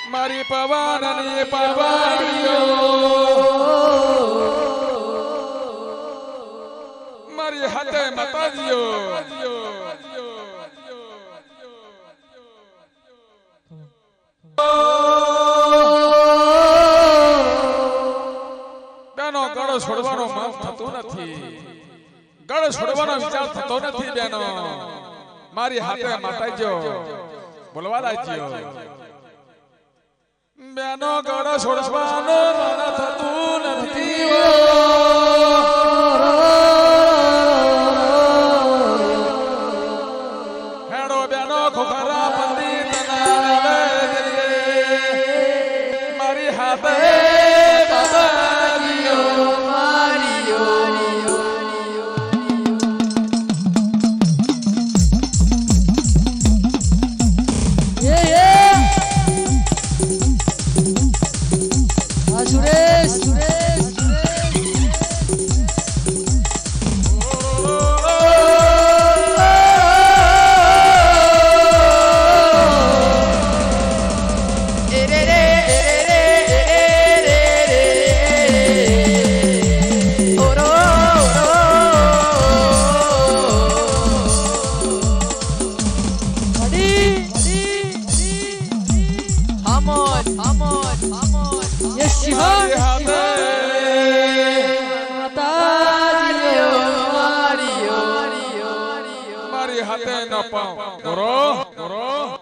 મારી પવનની પવનીઓ મારી હાથે માતાજીઓ બેનો ગળો છોડવાનો મન થતો નથી ગળો છોડવાનો વિચાર થતો નથી બેનો મારી હાથે માતાજીઓ બોલવા લાગ્યો બેનો ગળો છોડવાનો મન થતું નથી હેડો બેનો ખોખરા પંડિત મારી હાથે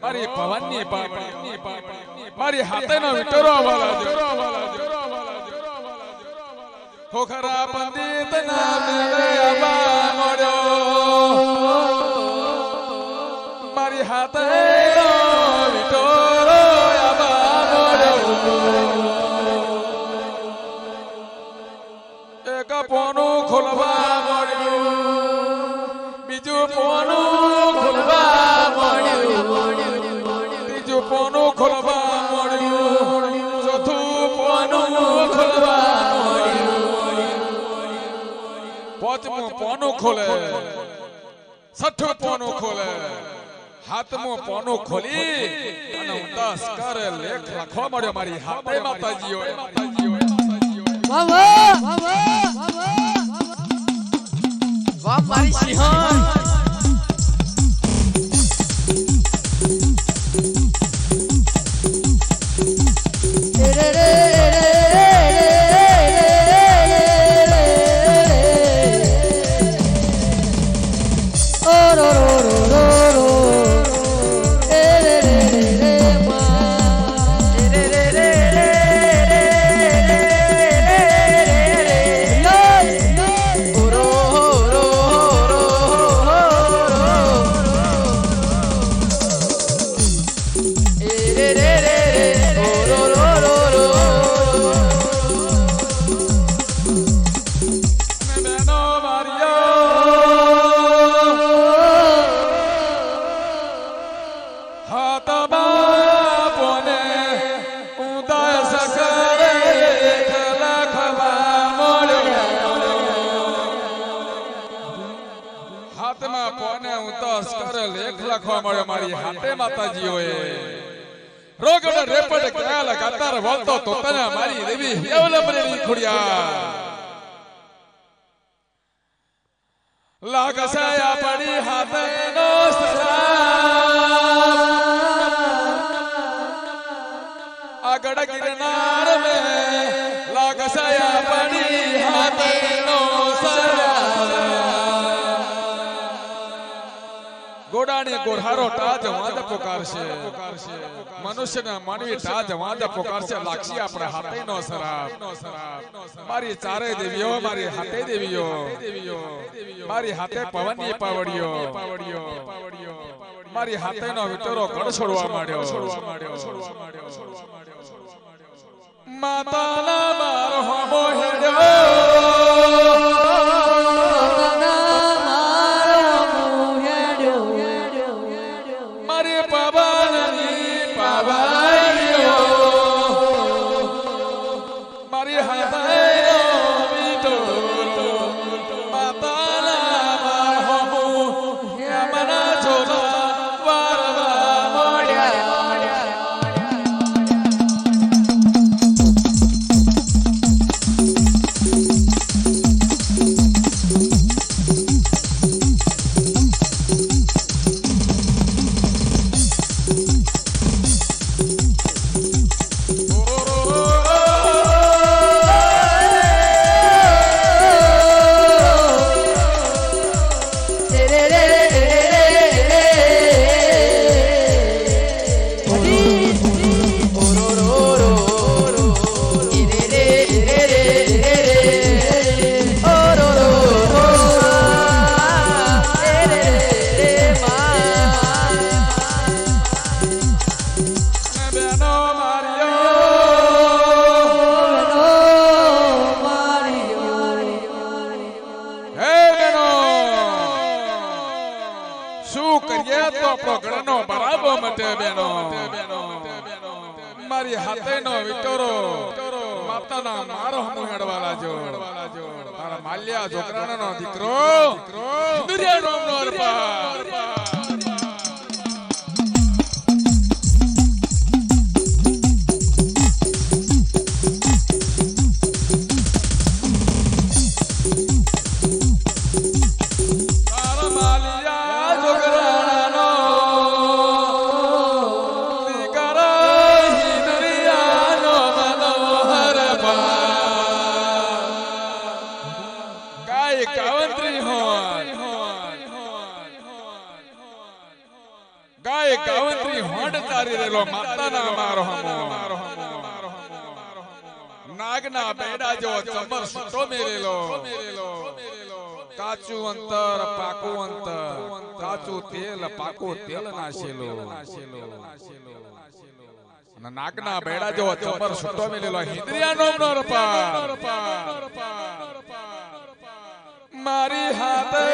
મારી પવનની મારી હાથે નો વિટરો ખોખરા પંડિત ના મેળે આવા મળ્યો મારી હાથે નો વિટરો આવા મળ્યો એક પોનું ખોલવા મળ્યું બીજું પોનું ખોલવા ત્રીજું પોનું ખોલવા મળ્યું ચોથું પોનું ખોલવા પાંચમું પોનું ખોલે છઠ્ઠું પોનું ખોલે સાતમું પોનું ખોલી અને ઉદાસ કરે લેખ લખવા મળ્યો મારી હાથે માતાજીઓ વાહ વાહ વાહ મારી સિંહણ મારી હાથે માતાજીઓએ રોગડ રેપડ કયાલ કાતર વળતો તોતના મારી દેવી હેવલમની ખુડિયા લાગસાયા પડી હાથે નો આગળ ગિરનાર મે લાગસાયા પડી હાથે નો ગોડાની ગોરહારો ટાજ વાદ પોકારશે મનુષ્યના માનવી ટાજ વાદ પોકારશે લાક્ષી આપણા હાથે નો સરાપ મારી ચારે દેવીઓ મારી હાથે દેવીઓ મારી હાથે પવનની પાવડીઓ મારી હાથે નો વિટરો ગળ છોડવા માંડ્યો માતાના મારો હોમો હેડ્યો મારી હાથેનો વિટોરો માતાના મારો હમુહેડવા લાજો તારા માલ્યા છોકરાનો દીકરો દુનિયાનો નામનો અરપા ગાયત્રી હોંડ તારી રેલો માતાના મારો નાગના બેડા જો ચમર સુટો મેલેલો કાચું અંતર પાકું અંતર કાચું તેલ પાકું તેલ નાશેલો નાગના બેડા જો ચમર સુટો મેલેલો હિંદરિયા નામનો રપા મારી હાથે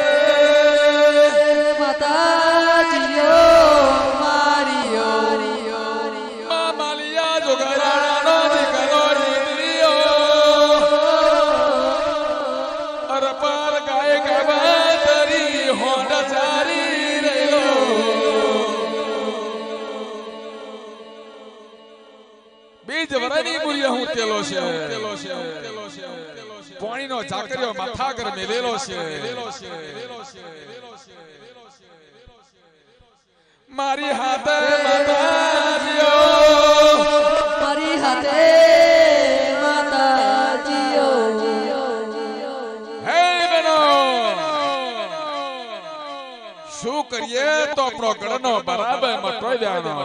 માતાજીઓ મારીઓ માલિયા જોગરાનો દીકરો હિંદરિયો અરપાર ગાય ગવાતરી હોંડ ચારી રેલો બીજ વરાની મુરિયા હું તેલો છે પાણીનો ઝાકરિયો માથા કર મેલેલો છે મારી હાથે માતાજીઓ મારી હાથે માતાજીઓ હે બનો શું કરીએ તો આપણો ગળનો બરાબર મટોઈ દેવાનો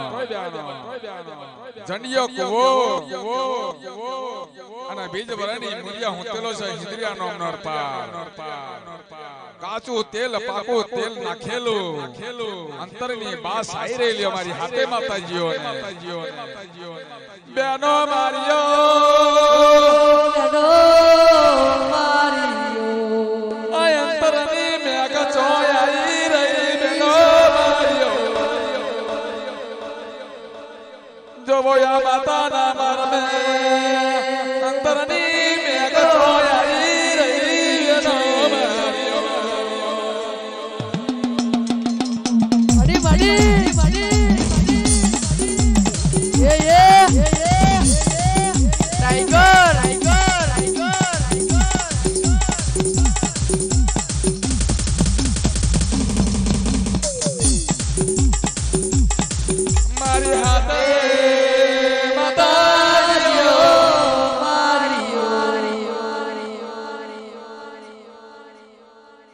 જંડિયો કુવો અને બીજ વરાની મુરિયા હું તેલો છે હિંદરિયા નામનો અરપા કાચું તેલ પાકું તેલ નાખેલું અંતરની બાસ આઈ રહેલી અમારી હાથે માતાજીઓ બેનો મારીઓ આ અંતરની મેઘ ચોયાઈ રહી બેનો મારીઓ જો બોયા માતાના મરમે અંતરની મેઘ ચોયાઈ રહી બેનો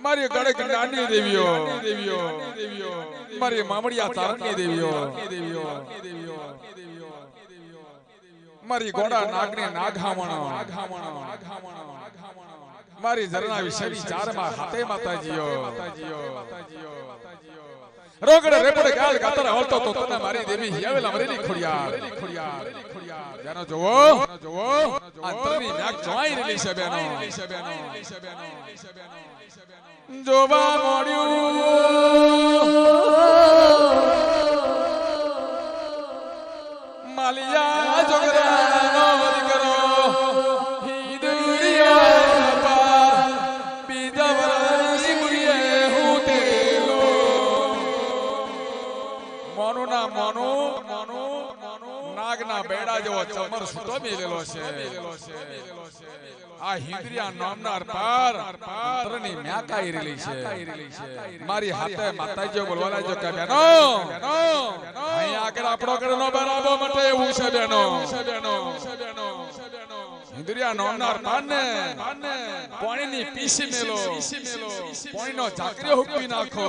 મારી ગળે ગંડાની દેવીઓ મારી મામડિયા તારણની દેવીઓ મારી ગોડા નાગની નાગહામણો મારી ઝરના વિશે વિચારમાં હાથે માતાજીઓ રોગડે રેપડે ગાલ ગાતર હળતો તો તને મારી દેવી હિયાવેલા મરેલી ખોડિયાર જાનો જોવો અંતરની નાગ જોઈ રહેલી છે બેનો જોવા મળ્યું માલિયા જોગરાનો દીકરો હિંદરિયો પાર બીજા વરસી મુરીએ હું તેલો મોનું ના મોનું નાગના બેડા જેવો ચમર સુતો મેલેલો છે આ હિંદરિયા નામના અરપાર અંતરની મ્યાકાઈ રેલી છે મારી હાથે માતાજીઓ બોલવા લાગ્યો કે બેનો અહીં આગળ આપણો ગળનો બરાબર મટે એવું છે બેનો હિંદરિયા નામના અરપારને પાણીની પીસી મેલો પાણીનો ઝાકરિયો હુકવી નાખો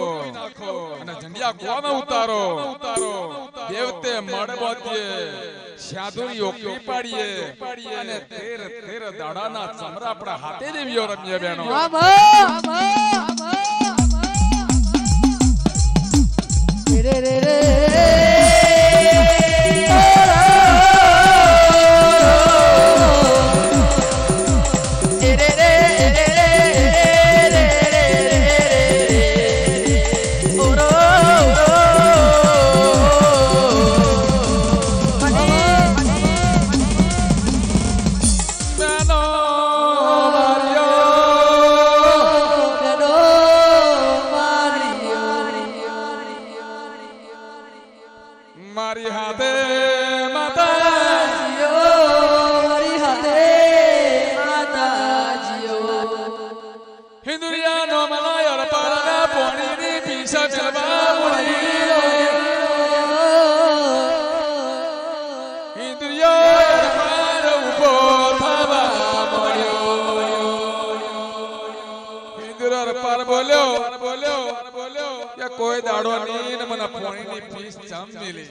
અને જંડિયા કુવામાં ઉતારો દેવતે મળબોતીએ સાધુની ઓકલી પાડીએ અને તેર દાડાના ચમરા આપણા હાથે દેવીઓ રમીએ બેનો મારી હાથે માતા જીઓ મારી હાથે માતાજીઓ હિન્દુરિયા નો મલાયર પારના પોણીની પીસા ચલવા મોડી હિન્દુરિયા પાર ઉભો થવા મોડ્યો હિન્દુર પાર બોલ્યો કે કોઈ દાડો ની મને પોણીની પીસ ચમ મિલી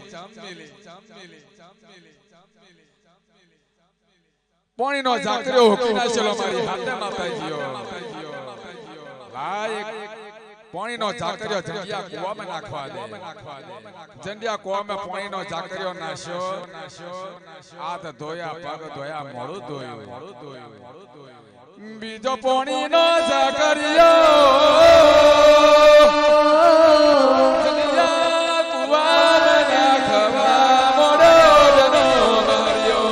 પોણીનો ઝાકર્યો હોકી નાચેલો મારી હાથે માતાજીઓ લાયક પોણીનો ઝાકર્યો જંડિયા કુવામાં નાખવા દે જંડિયા કુવામાં પોણીનો ઝાકર્યો નાશ્યો હાથ ધોયા પગ ધોયા મોઢું ધોયું બીજો પોણીનો ઝાકર્યો જંડિયા કુવામાં નાખવા મોઢો જનો માર્યો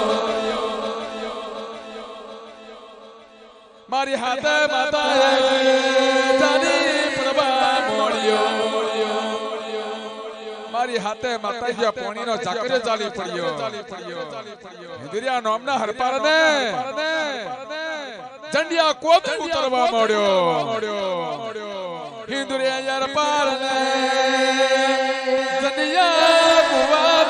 મારી હાથે માતાએ મારી હાથે માતાજી પોણીનો ઝાકર્યો ચાલી પડ્યો હિન્દુરિયા નામના હરપારને જંડિયા કોપ ઉતરવા મોડ્યો હિન્દુરિયા હરપારને જંડિયા કુવા